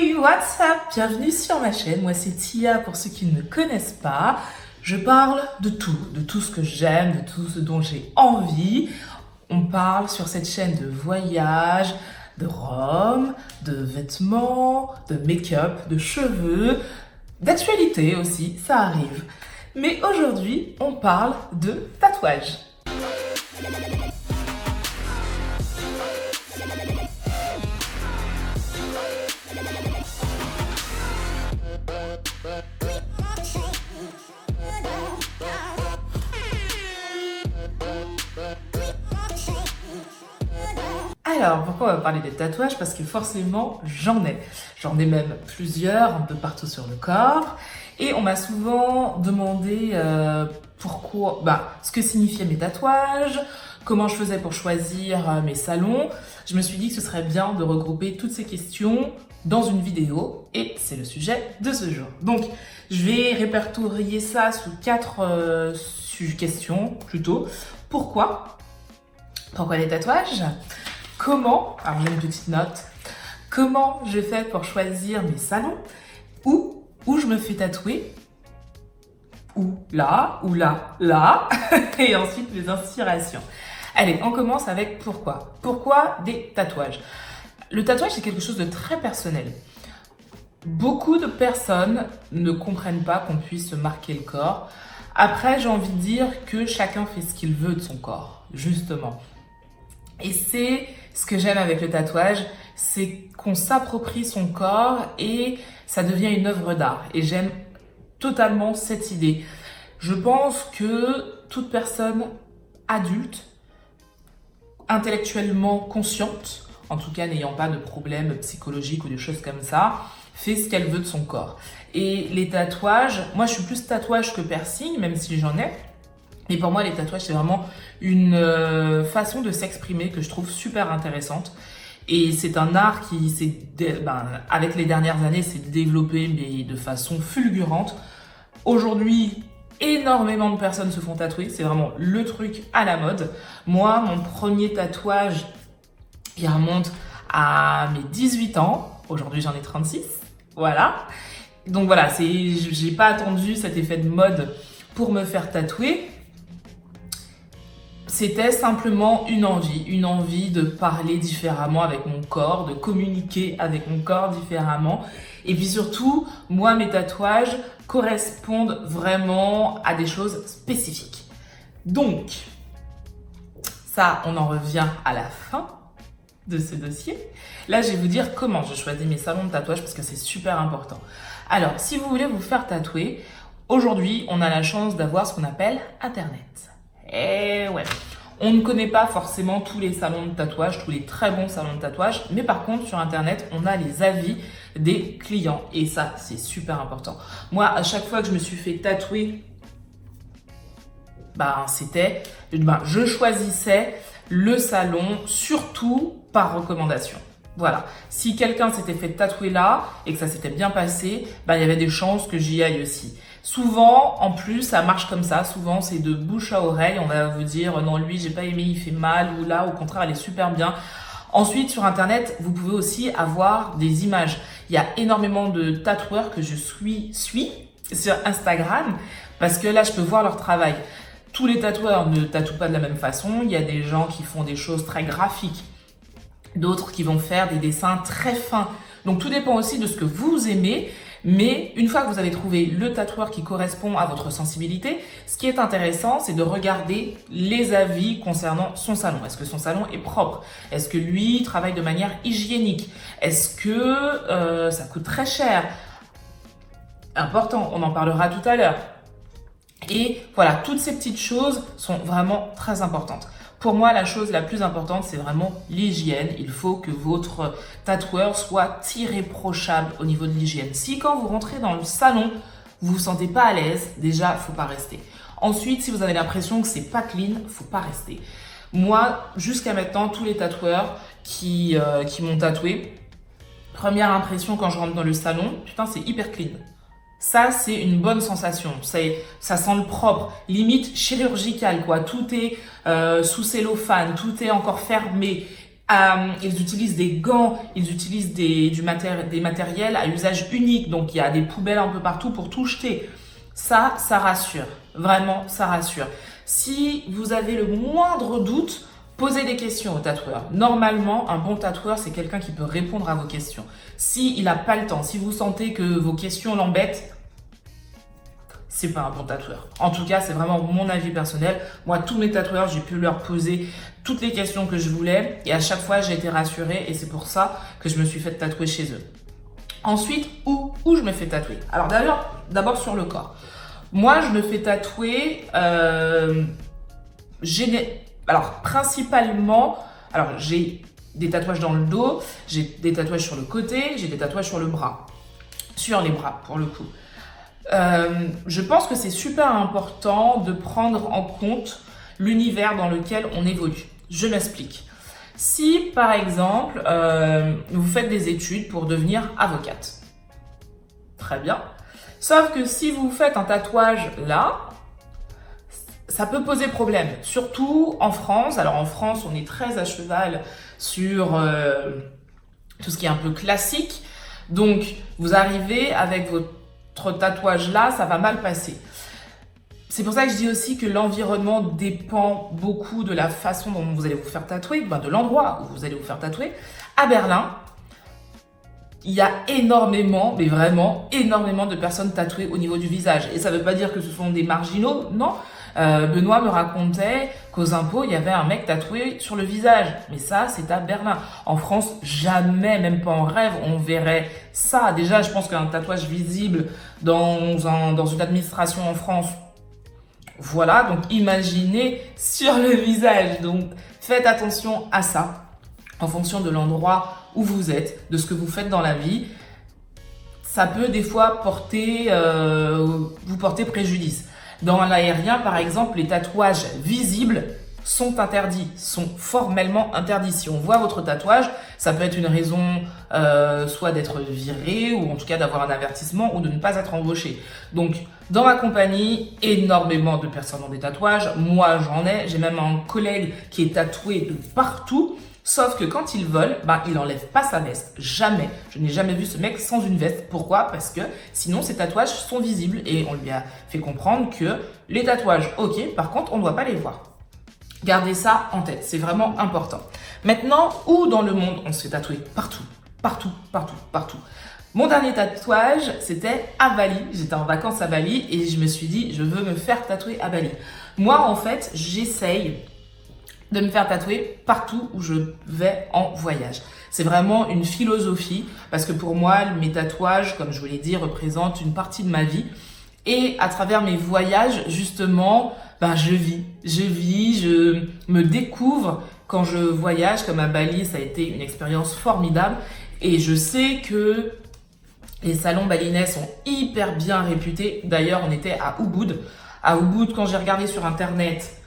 Hey, what's up? Bienvenue sur ma chaîne, moi c'est Tia pour ceux qui ne me connaissent pas. Je parle de tout ce que j'aime, de tout ce dont j'ai envie. On parle sur cette chaîne de voyage, de Rome, de vêtements, de make-up, de cheveux, d'actualité aussi, ça arrive. Mais aujourd'hui, on parle de tatouage. Alors, pourquoi on va parler des tatouages? Parce que forcément, j'en ai. J'en ai même plusieurs, un peu partout sur le corps. Et on m'a souvent demandé pourquoi, ce que signifiaient mes tatouages, comment je faisais pour choisir mes salons. Je me suis dit que ce serait bien de regrouper toutes ces questions dans une vidéo. Et c'est le sujet de ce jour. Donc, je vais répertorier ça sous 4 questions, plutôt. Pourquoi les tatouages? Comment, alors j'ai une petite note, comment je fais pour choisir mes salons, où je me fais tatouer, ou là, et ensuite mes inspirations. Allez, on commence avec pourquoi. Pourquoi des tatouages? Le tatouage, c'est quelque chose de très personnel. Beaucoup de personnes ne comprennent pas qu'on puisse se marquer le corps. Après, j'ai envie de dire que chacun fait ce qu'il veut de son corps, justement. Et c'est ce que j'aime avec le tatouage, c'est qu'on s'approprie son corps et ça devient une œuvre d'art. Et j'aime totalement cette idée. Je pense que toute personne adulte, intellectuellement consciente, en tout cas n'ayant pas de problèmes psychologiques ou des choses comme ça, fait ce qu'elle veut de son corps. Et les tatouages, moi je suis plus tatouage que piercing, même si j'en ai. Et pour moi, les tatouages, c'est vraiment une façon de s'exprimer que je trouve super intéressante. Et c'est un art qui, avec les dernières années, s'est développé mais de façon fulgurante. Aujourd'hui, énormément de personnes se font tatouer. C'est vraiment le truc à la mode. Moi, mon premier tatouage, il remonte à mes 18 ans. Aujourd'hui, j'en ai 36. Voilà. Donc voilà, j'ai pas attendu cet effet de mode pour me faire tatouer. C'était simplement une envie de parler différemment avec mon corps, de communiquer avec mon corps différemment. Et puis surtout, moi, mes tatouages correspondent vraiment à des choses spécifiques. Donc, ça, on en revient à la fin de ce dossier. Là, je vais vous dire comment je choisis mes salons de tatouage parce que c'est super important. Alors, si vous voulez vous faire tatouer, aujourd'hui, on a la chance d'avoir ce qu'on appelle Internet. Et ouais, on ne connaît pas forcément tous les salons de tatouage, tous les très bons salons de tatouage, mais par contre sur Internet, on a les avis des clients et ça, c'est super important. Moi, à chaque fois que je me suis fait tatouer, je choisissais le salon surtout par recommandation. Voilà, si quelqu'un s'était fait tatouer là et que ça s'était bien passé, il y avait des chances que j'y aille aussi. Souvent, en plus, ça marche comme ça. Souvent, c'est de bouche à oreille. On va vous dire, non, lui, j'ai pas aimé, il fait mal, ou là, au contraire, elle est super bien. Ensuite, sur Internet, vous pouvez aussi avoir des images. Il y a énormément de tatoueurs que je suis sur Instagram parce que là, je peux voir leur travail. Tous les tatoueurs ne tatouent pas de la même façon. Il y a des gens qui font des choses très graphiques, d'autres qui vont faire des dessins très fins. Donc, tout dépend aussi de ce que vous aimez. Mais une fois que vous avez trouvé le tatoueur qui correspond à votre sensibilité, ce qui est intéressant, c'est de regarder les avis concernant son salon. Est-ce que son salon est propre? Est-ce que lui travaille de manière hygiénique? Est-ce que ça coûte très cher? Important, on en parlera tout à l'heure. Et voilà, toutes ces petites choses sont vraiment très importantes. Pour moi, la chose la plus importante, c'est vraiment l'hygiène. Il faut que votre tatoueur soit irréprochable au niveau de l'hygiène. Si quand vous rentrez dans le salon, vous vous sentez pas à l'aise, déjà, faut pas rester. Ensuite, si vous avez l'impression que c'est pas clean, faut pas rester. Moi, jusqu'à maintenant, tous les tatoueurs qui m'ont tatoué, première impression quand je rentre dans le salon, putain, c'est hyper clean. Ça, c'est une bonne sensation. Ça sent le propre, limite chirurgical, quoi. Tout est sous cellophane, tout est encore fermé. Ils utilisent des gants, ils utilisent des matériels à usage unique. Donc, il y a des poubelles un peu partout pour tout jeter. Ça rassure. Vraiment, ça rassure. Si vous avez le moindre doute, posez des questions au tatoueur. Normalement, un bon tatoueur, c'est quelqu'un qui peut répondre à vos questions. S'il n'a pas le temps, si vous sentez que vos questions l'embêtent, c'est pas un bon tatoueur. En tout cas, c'est vraiment mon avis personnel. Moi, tous mes tatoueurs, j'ai pu leur poser toutes les questions que je voulais et à chaque fois, j'ai été rassurée et c'est pour ça que je me suis fait tatouer chez eux. Ensuite, où je me fais tatouer? Alors d'abord sur le corps. Moi, je me fais tatouer, principalement, j'ai des tatouages dans le dos, j'ai des tatouages sur le côté, j'ai des tatouages sur le bras. Sur les bras, pour le coup. Je pense que c'est super important de prendre en compte l'univers dans lequel on évolue. Je m'explique. Si, par exemple, vous faites des études pour devenir avocate, très bien. Sauf que si vous faites un tatouage là, ça peut poser problème. Surtout en France. Alors en France, on est très à cheval sur tout ce qui est un peu classique. Donc, vous arrivez avec votre tatouage là, ça va mal passer. C'est pour ça que je dis aussi que l'environnement dépend beaucoup de la façon dont vous allez vous faire tatouer, de l'endroit où vous allez vous faire tatouer. À Berlin, il y a énormément, mais vraiment énormément de personnes tatouées au niveau du visage. Et ça ne veut pas dire que ce sont des marginaux, non. Benoît me racontait qu'aux impôts, il y avait un mec tatoué sur le visage. Mais ça, c'est à Berlin. En France, jamais, même pas en rêve, on verrait ça. Déjà, je pense qu'un tatouage visible dans une administration en France, voilà. Donc, imaginez sur le visage. Donc, faites attention à ça en fonction de l'endroit où vous êtes, de ce que vous faites dans la vie. Ça peut des fois vous porter préjudice. Dans l'aérien, par exemple, les tatouages visibles sont interdits, sont formellement interdits. Si on voit votre tatouage, ça peut être une raison soit d'être viré ou en tout cas d'avoir un avertissement ou de ne pas être embauché. Donc, dans ma compagnie, énormément de personnes ont des tatouages. Moi, j'en ai. J'ai même un collègue qui est tatoué de partout. Sauf que quand il vole, il enlève pas sa veste. Jamais. Je n'ai jamais vu ce mec sans une veste. Pourquoi? Parce que sinon, ses tatouages sont visibles. Et on lui a fait comprendre que les tatouages, ok, par contre, on ne doit pas les voir. Gardez ça en tête. C'est vraiment important. Maintenant, où dans le monde on se fait tatouer? Partout. Partout, partout, partout. Mon dernier tatouage, c'était à Bali. J'étais en vacances à Bali et je me suis dit, je veux me faire tatouer à Bali. Moi, en fait, j'essaye de me faire tatouer partout où je vais en voyage. C'est vraiment une philosophie parce que pour moi, mes tatouages, comme je vous l'ai dit, représentent une partie de ma vie. Et à travers mes voyages, justement, je me découvre quand je voyage. Comme à Bali, ça a été une expérience formidable. Et je sais que les salons balinais sont hyper bien réputés. D'ailleurs, on était à Ubud. À Ubud, quand j'ai regardé sur Internet,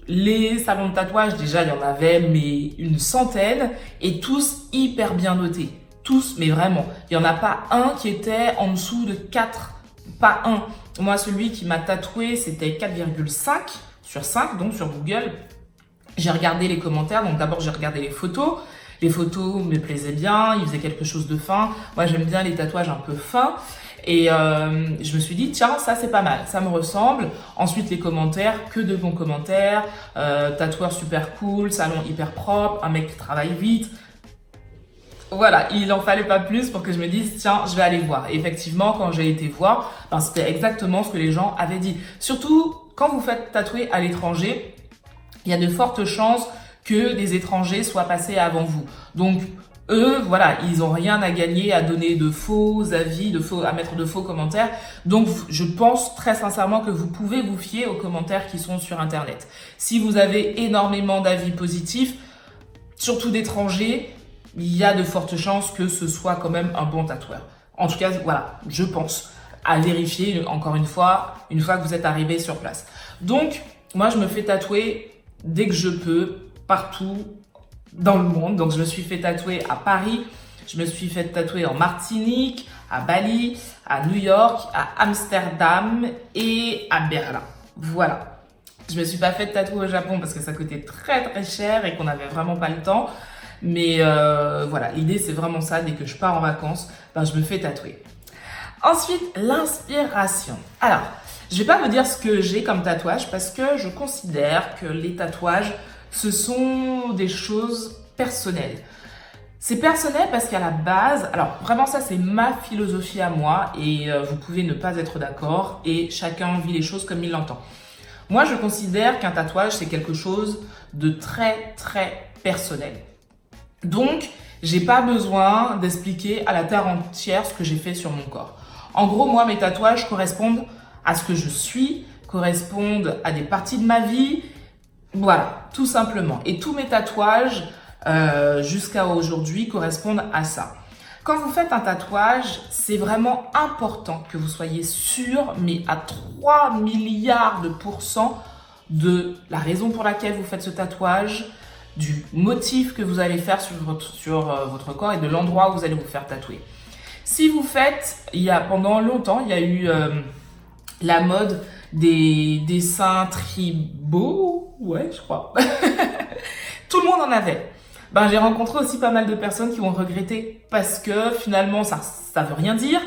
les salons de tatouage, déjà, il y en avait mais une centaine et tous hyper bien notés. Tous, mais vraiment. Il n'y en a pas un qui était en dessous de 4. Pas un. Moi, celui qui m'a tatoué, c'était 4,5 sur 5, donc sur Google. J'ai regardé les commentaires. Donc d'abord, j'ai regardé les photos. Les photos me plaisaient bien. Ils faisaient quelque chose de fin. Moi, j'aime bien les tatouages un peu fins. Et je me suis dit, tiens, ça c'est pas mal, ça me ressemble. Ensuite, les commentaires, que de bons commentaires. Tatoueur super cool, salon hyper propre, un mec qui travaille vite. Voilà, il en fallait pas plus pour que je me dise, tiens, je vais aller voir. Et effectivement, quand j'ai été voir, c'était exactement ce que les gens avaient dit. Surtout, quand vous faites tatouer à l'étranger, il y a de fortes chances que des étrangers soient passés avant vous. Donc, eux, voilà, ils n'ont rien à gagner à donner de faux avis, à mettre de faux commentaires. Donc, je pense très sincèrement que vous pouvez vous fier aux commentaires qui sont sur Internet. Si vous avez énormément d'avis positifs, surtout d'étrangers, il y a de fortes chances que ce soit quand même un bon tatoueur. En tout cas, voilà, je pense à vérifier encore une fois que vous êtes arrivé sur place. Donc, moi, je me fais tatouer dès que je peux, partout dans le monde. Donc, je me suis fait tatouer à Paris, je me suis fait tatouer en Martinique, à Bali, à New York, à Amsterdam et à Berlin. Voilà. Je me suis pas fait tatouer au Japon parce que ça coûtait très très cher et qu'on n'avait vraiment pas le temps. Mais voilà, l'idée c'est vraiment ça, dès que je pars en vacances, ben, je me fais tatouer. Ensuite, l'inspiration. Alors, je vais pas vous dire ce que j'ai comme tatouage parce que je considère que les tatouages, ce sont des choses personnelles. C'est personnel parce qu'à la base, alors vraiment ça c'est ma philosophie à moi et vous pouvez ne pas être d'accord et chacun vit les choses comme il l'entend. Moi je considère qu'un tatouage c'est quelque chose de très très personnel. Donc j'ai pas besoin d'expliquer à la terre entière ce que j'ai fait sur mon corps. En gros moi mes tatouages correspondent à ce que je suis, correspondent à des parties de ma vie, voilà, tout simplement. Et tous mes tatouages jusqu'à aujourd'hui correspondent à ça. Quand vous faites un tatouage, c'est vraiment important que vous soyez sûr, mais à 3 milliards de pourcents de la raison pour laquelle vous faites ce tatouage, du motif que vous allez faire sur votre corps et de l'endroit où vous allez vous faire tatouer. Si vous faites, pendant longtemps, il y a eu la mode des dessins tribaux, ouais, je crois. Tout le monde en avait. Ben, j'ai rencontré aussi pas mal de personnes qui ont regretté parce que finalement ça veut rien dire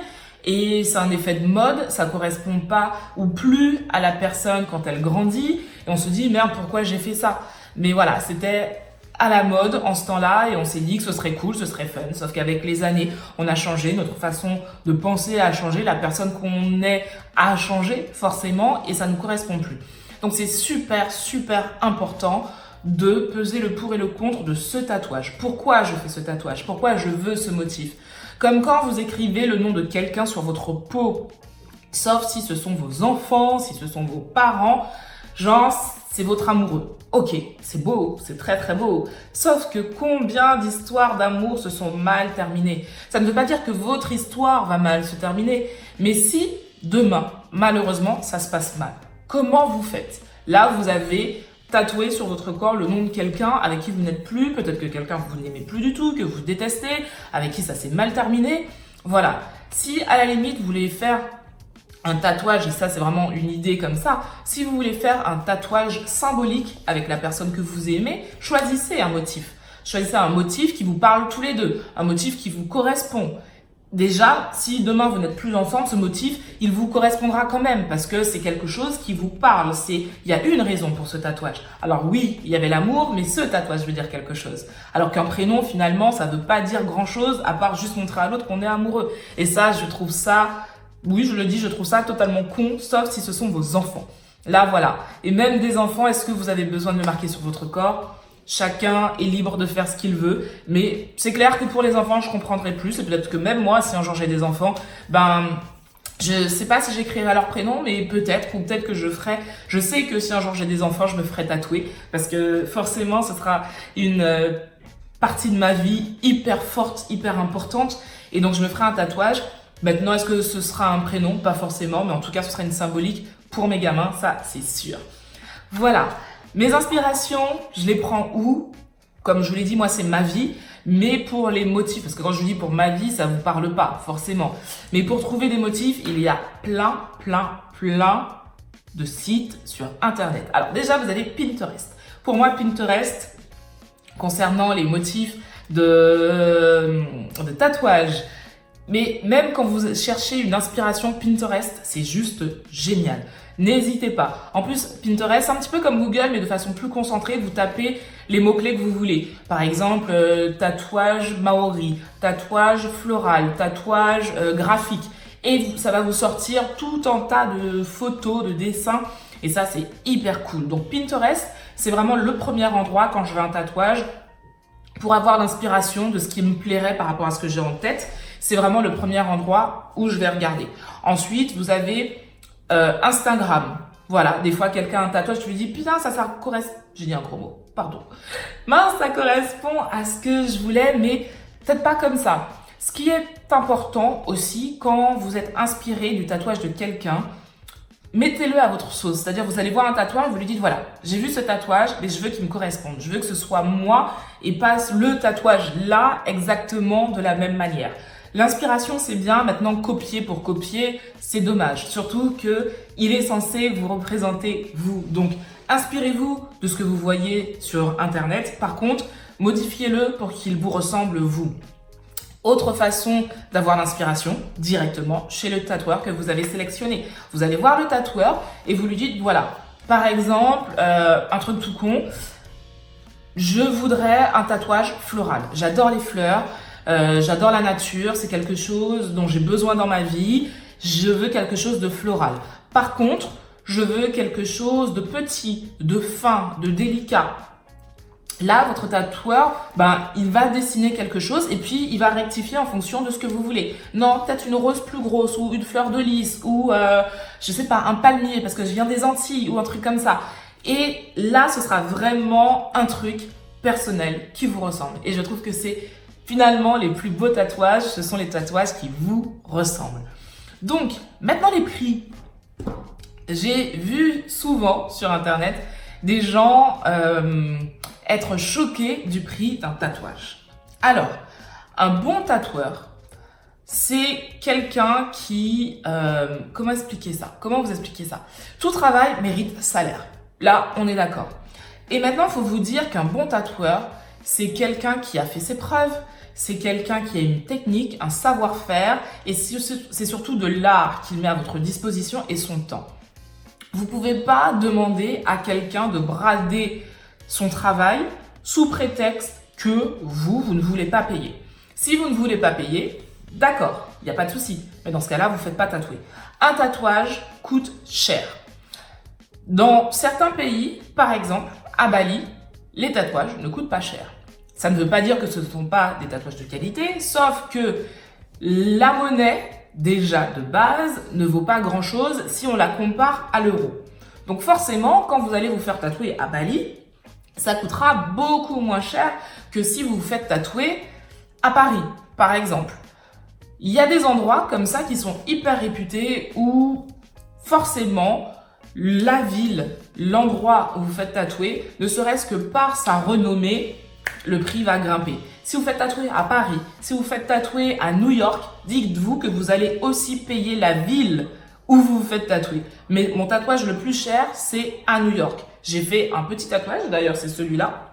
et c'est un effet de mode, ça correspond pas ou plus à la personne quand elle grandit et on se dit merde pourquoi j'ai fait ça. Mais voilà, c'était à la mode en ce temps-là et on s'est dit que ce serait cool, ce serait fun. Sauf qu'avec les années, on a changé, notre façon de penser a changé, la personne qu'on est a changé forcément et ça ne nous correspond plus. Donc c'est super super important de peser le pour et le contre de ce tatouage. Pourquoi je fais ce tatouage? Pourquoi je veux ce motif? Comme quand vous écrivez le nom de quelqu'un sur votre peau, sauf si ce sont vos enfants, si ce sont vos parents, genre c'est votre amoureux. Ok, c'est beau, c'est très très beau. Sauf que combien d'histoires d'amour se sont mal terminées? Ça ne veut pas dire que votre histoire va mal se terminer, mais si demain, malheureusement, ça se passe mal, comment vous faites? Là, vous avez tatouer sur votre corps le nom de quelqu'un avec qui vous n'êtes plus, peut-être que quelqu'un vous n'aimez plus du tout, que vous détestez, avec qui ça s'est mal terminé. Voilà. Si à la limite vous voulez faire un tatouage, et ça c'est vraiment une idée comme ça, si vous voulez faire un tatouage symbolique avec la personne que vous aimez, choisissez un motif. Choisissez un motif qui vous parle tous les deux, un motif qui vous correspond. Déjà, si demain vous n'êtes plus ensemble, ce motif, il vous correspondra quand même parce que c'est quelque chose qui vous parle. Il y a une raison pour ce tatouage. Alors oui, il y avait l'amour, mais ce tatouage veut dire quelque chose. Alors qu'un prénom, finalement, ça veut pas dire grand chose à part juste montrer à l'autre qu'on est amoureux. Et ça, je trouve ça, oui, je le dis, je trouve ça totalement con, sauf si ce sont vos enfants. Là, voilà. Et même des enfants, est-ce que vous avez besoin de le marquer sur votre corps? Chacun est libre de faire ce qu'il veut, mais c'est clair que pour les enfants, je comprendrai plus. Et peut-être que même moi, si un jour j'ai des enfants, ben, je sais pas si j'écrirai leur prénom, mais peut-être, ou peut-être que je ferai. Je sais que si un jour j'ai des enfants, je me ferai tatouer, parce que forcément, ce sera une partie de ma vie hyper forte, hyper importante, et donc je me ferai un tatouage. Maintenant, est-ce que ce sera un prénom? Pas forcément, mais en tout cas, ce sera une symbolique pour mes gamins, ça, c'est sûr. Voilà. Mes inspirations, je les prends où? Comme je vous l'ai dit, moi, c'est ma vie. Mais pour les motifs, parce que quand je vous dis pour ma vie, ça vous parle pas, forcément. Mais pour trouver des motifs, il y a plein de sites sur Internet. Alors déjà, vous avez Pinterest. Pour moi, Pinterest, concernant les motifs de tatouage, mais même quand vous cherchez une inspiration, Pinterest, c'est juste génial. N'hésitez pas. En plus, Pinterest, c'est un petit peu comme Google, mais de façon plus concentrée. Vous tapez les mots-clés que vous voulez. Par exemple, tatouage maori, tatouage floral, tatouage graphique. Et ça va vous sortir tout un tas de photos, de dessins. Et ça, c'est hyper cool. Donc Pinterest, c'est vraiment le premier endroit quand je veux un tatouage pour avoir l'inspiration de ce qui me plairait par rapport à ce que j'ai en tête. C'est vraiment le premier endroit où je vais regarder. Ensuite, vous avez Instagram. Voilà, des fois quelqu'un a un tatouage, tu lui dis putain ça correspond, j'ai dit un gros mot, pardon. Mince, ça correspond à ce que je voulais, mais peut-être pas comme ça. Ce qui est important aussi quand vous êtes inspiré du tatouage de quelqu'un, mettez-le à votre sauce. C'est-à-dire vous allez voir un tatouage, vous lui dites voilà, j'ai vu ce tatouage, mais je veux qu'il me corresponde. Je veux que ce soit moi et pas le tatouage là exactement de la même manière. L'inspiration, c'est bien. Maintenant, copier pour copier, c'est dommage. Surtout que il est censé vous représenter vous. Donc, inspirez-vous de ce que vous voyez sur Internet. Par contre, modifiez-le pour qu'il vous ressemble vous. Autre façon d'avoir l'inspiration, directement chez le tatoueur que vous avez sélectionné. Vous allez voir le tatoueur et vous lui dites, voilà, par exemple, un truc tout con, je voudrais un tatouage floral. J'adore les fleurs, j'adore la nature, c'est quelque chose dont j'ai besoin dans ma vie. Je veux quelque chose de floral. Par contre, je veux quelque chose de petit, de fin, de délicat. Là, votre tatoueur, il va dessiner quelque chose et puis il va rectifier en fonction de ce que vous voulez. Non, peut-être une rose plus grosse ou une fleur de lys ou, je sais pas, un palmier parce que je viens des Antilles ou un truc comme ça. Et là, ce sera vraiment un truc personnel qui vous ressemble. Et je trouve que c'est finalement les plus beaux tatouages, ce sont les tatouages qui vous ressemblent. Donc, maintenant les prix. J'ai vu souvent sur Internet des gens être choqués du prix d'un tatouage. Alors, un bon tatoueur, c'est quelqu'un qui... comment expliquer ça? Comment vous expliquer ça? Tout travail mérite salaire. Là, on est d'accord. Et maintenant, il faut vous dire qu'un bon tatoueur, c'est quelqu'un qui a fait ses preuves, c'est quelqu'un qui a une technique, un savoir-faire, et c'est surtout de l'art qu'il met à votre disposition et son temps. Vous ne pouvez pas demander à quelqu'un de brader son travail sous prétexte que vous ne voulez pas payer. Si vous ne voulez pas payer, d'accord, il n'y a pas de souci. Mais dans ce cas-là, vous ne faites pas tatouer. Un tatouage coûte cher. Dans certains pays, par exemple, à Bali, les tatouages ne coûtent pas cher. Ça ne veut pas dire que ce ne sont pas des tatouages de qualité, sauf que la monnaie, déjà de base, ne vaut pas grand-chose si on la compare à l'euro. Donc forcément, quand vous allez vous faire tatouer à Bali, ça coûtera beaucoup moins cher que si vous vous faites tatouer à Paris, par exemple. Il y a des endroits comme ça qui sont hyper réputés où forcément la ville, l'endroit où vous faites tatouer, ne serait-ce que par sa renommée, le prix va grimper. Si vous faites tatouer à Paris, si vous faites tatouer à New York, dites-vous que vous allez aussi payer la ville où vous vous faites tatouer. Mais mon tatouage le plus cher, c'est à New York. J'ai fait un petit tatouage, d'ailleurs c'est celui-là.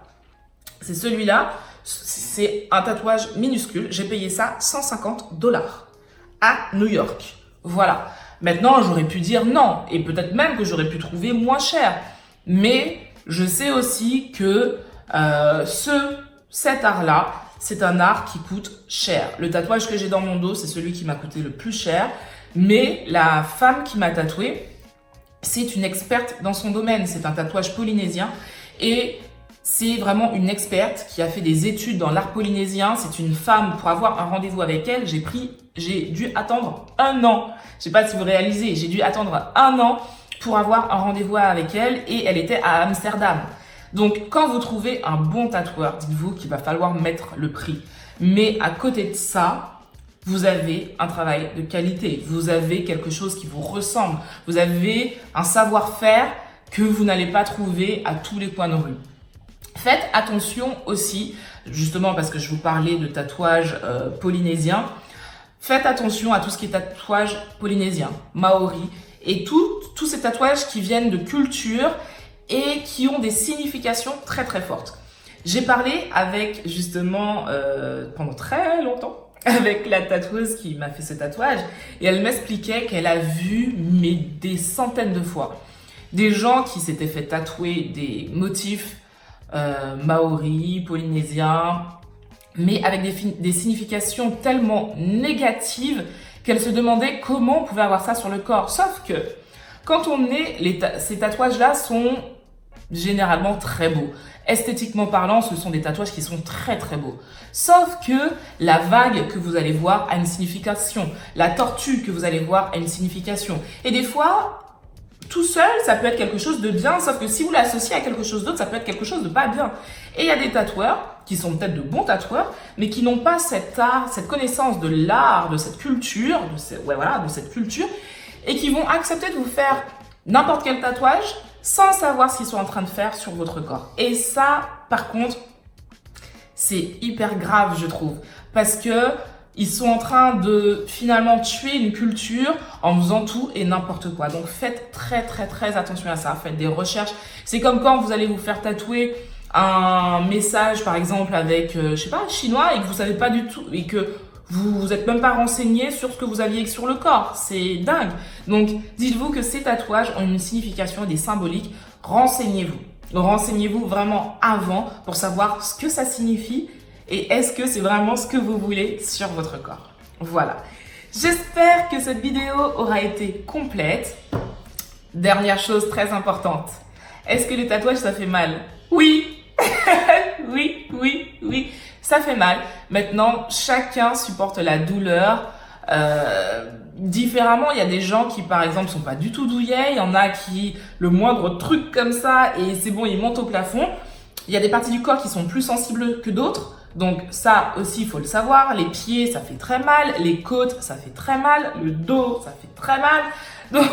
C'est celui-là, c'est un tatouage minuscule. J'ai payé ça 150 $ à New York. Voilà. Maintenant, j'aurais pu dire non, et peut-être même que j'aurais pu trouver moins cher. Mais je sais aussi que cet art-là, c'est un art qui coûte cher. Le tatouage que j'ai dans mon dos, c'est celui qui m'a coûté le plus cher. Mais la femme qui m'a tatoué, c'est une experte dans son domaine. C'est un tatouage polynésien et c'est vraiment une experte qui a fait des études dans l'art polynésien. C'est une femme. Pour avoir un rendez-vous avec elle, j'ai dû attendre 1 an. Je sais pas si vous réalisez, j'ai dû attendre 1 an pour avoir un rendez-vous avec elle et elle était à Amsterdam. Donc, quand vous trouvez un bon tatoueur, dites-vous qu'il va falloir mettre le prix. Mais à côté de ça, vous avez un travail de qualité. Vous avez quelque chose qui vous ressemble. Vous avez un savoir-faire que vous n'allez pas trouver à tous les coins de rue. Faites attention aussi, justement parce que je vous parlais de tatouage polynésien, faites attention à tout ce qui est tatouage polynésien, maori, et tous ces tatouages qui viennent de culture et qui ont des significations très très fortes. J'ai parlé avec justement pendant très longtemps avec la tatoueuse qui m'a fait ce tatouage et elle m'expliquait qu'elle a vu des centaines de fois des gens qui s'étaient fait tatouer des motifs maoris, polynésiens, mais avec des significations tellement négatives qu'elle se demandait comment on pouvait avoir ça sur le corps. Sauf que quand on est, ces tatouages-là sont généralement très beaux. Esthétiquement parlant, ce sont des tatouages qui sont très très beaux. Sauf que la vague que vous allez voir a une signification. La tortue que vous allez voir a une signification. Et des fois, tout seul, ça peut être quelque chose de bien, sauf que si vous l'associez à quelque chose d'autre, ça peut être quelque chose de pas bien. Et il y a des tatoueurs qui sont peut-être de bons tatoueurs, mais qui n'ont pas cet art, cette connaissance de l'art, de cette culture, de cette culture, et qui vont accepter de vous faire n'importe quel tatouage sans savoir ce qu'ils sont en train de faire sur votre corps. Et ça, par contre, c'est hyper grave, je trouve, parce que ils sont en train de finalement tuer une culture en faisant tout et n'importe quoi. Donc faites très très très attention à ça, faites des recherches. C'est comme quand vous allez vous faire tatouer un message par exemple avec, je sais pas, chinois et que vous savez pas du tout et que vous êtes même pas renseigné sur ce que vous aviez sur le corps. C'est dingue. Donc, dites-vous que ces tatouages ont une signification et des symboliques. Renseignez-vous. Renseignez-vous vraiment avant pour savoir ce que ça signifie et est-ce que c'est vraiment ce que vous voulez sur votre corps. Voilà. J'espère que cette vidéo aura été complète. Dernière chose très importante. Est-ce que les tatouages, ça fait mal? Oui. oui. Ça fait mal. Maintenant, chacun supporte la douleur différemment. Il y a des gens qui, par exemple, sont pas du tout douillets. Il y en a qui, le moindre truc comme ça, et c'est bon, ils montent au plafond. Il y a des parties du corps qui sont plus sensibles que d'autres. Donc ça aussi, il faut le savoir. Les pieds, ça fait très mal. Les côtes, ça fait très mal. Le dos, ça fait très mal. Donc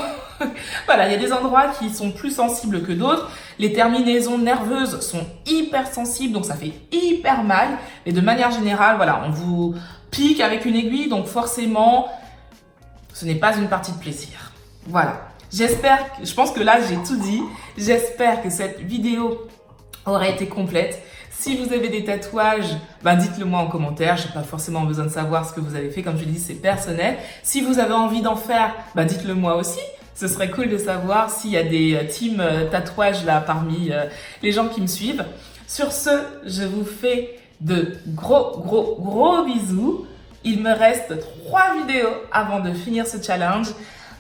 voilà, il y a des endroits qui sont plus sensibles que d'autres. Les terminaisons nerveuses sont hyper sensibles, donc ça fait hyper mal. Mais de manière générale, voilà, on vous pique avec une aiguille, donc forcément, ce n'est pas une partie de plaisir. Voilà. Je pense que là, j'ai tout dit. J'espère que cette vidéo aura été complète. Si vous avez des tatouages, dites-le moi en commentaire. Je n'ai pas forcément besoin de savoir ce que vous avez fait. Comme je dis, c'est personnel. Si vous avez envie d'en faire, dites-le moi aussi. Ce serait cool de savoir s'il y a des teams tatouages là parmi les gens qui me suivent. Sur ce, je vous fais de gros bisous. Il me reste 3 vidéos avant de finir ce challenge.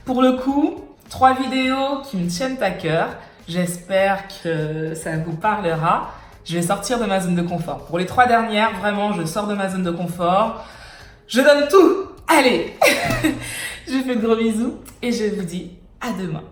Pour le coup, 3 vidéos qui me tiennent à cœur. J'espère que ça vous parlera. Je vais sortir de ma zone de confort. Pour les 3 dernières, vraiment, je sors de ma zone de confort. Je donne tout. Allez, je vous fais de gros bisous et je vous dis à demain.